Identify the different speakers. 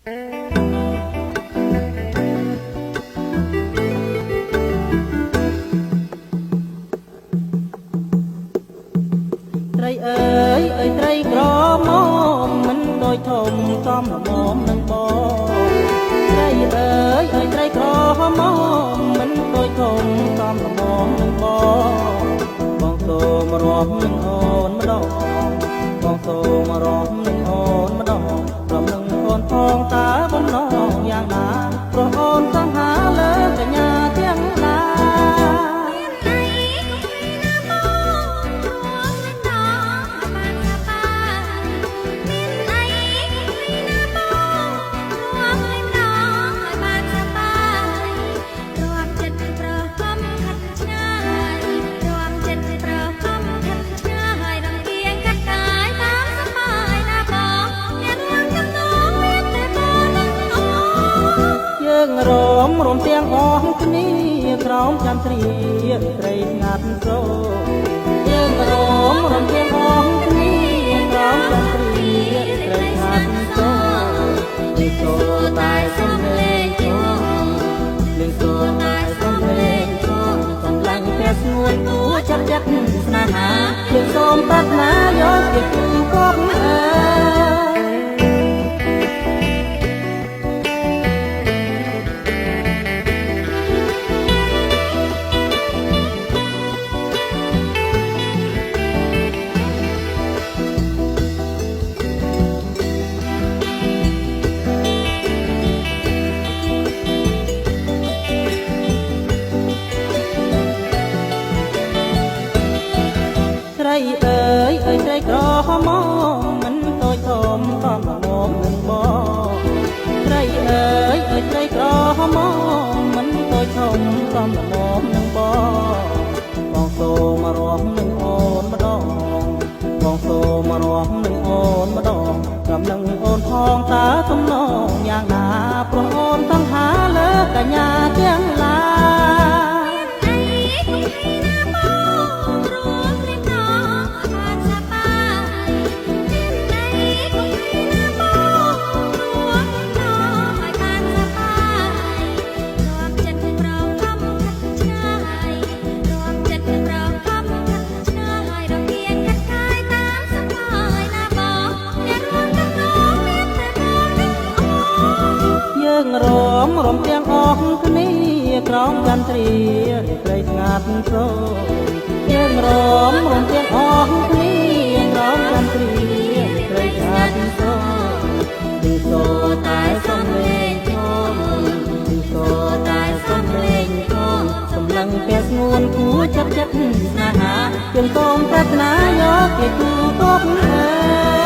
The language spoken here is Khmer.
Speaker 1: ត្រីអើយអើយត្រីក្រមុំមិនដូចធំសំល្មមនឹងបងត្រីអើយអើយត្រីក្រមុំមិនដូចធំសំល្មមនឹងបងសូមរាប់នឹងអូនម្ដងបងសូមរាប់នឹងអូនម្ដងព្រមនឹងអូនផងតើបំណងយ៉ាងណាព្រោះអូនសង្ហាលើកញ្ញាទាំងឡារមរំទាំងអស់គ្នាក្រោមចន្ទ្រាត្រីស្ងាត់សូយើងរមរំទាំងអស់គ្នាក្រោមចន្ទ្រាត្រីស្ងាត់សូលេងសូតែសំលេងចូលលេងសូតែសំលេងចូលកំឡាញ់តែស្ងួនគួចាប់ចិត្តស្នេហាយើងសូមប្រាថ្នាយកជាគូគប់អើត្រីអើយអើយត្រីក្រមមិនដូចធំសំល្មមនឹងបងត្រីអើយអើយត្រីក្រមមិនដូចធំសំល្មមនឹងបងសូមរាប់នឹងអូនម្ដងបងសូមរាប់នឹងអូនម្ដងកំនឹងអូនផងតើទំនងយ៉ាងណាព្រោះអូនសង្ហាលើកញ្ញាទាំងឡាយើងរមរំទាំងអស់គ្នាក្រោមចន្ទ្រាត្រីស្ងាត់សូយើងរមរំទាំងអស់គ្នាក្រោមចន្ទ្រាត្រីស្ងាត់សូទីសូតែសំលេងចូលទីសូតែសំលេងចូលសម្លឹងតែស្ងួនគួចាប់ចិត្តស្នេហាយើងសូមប្រាថ្នាយកជាគូគប់អើ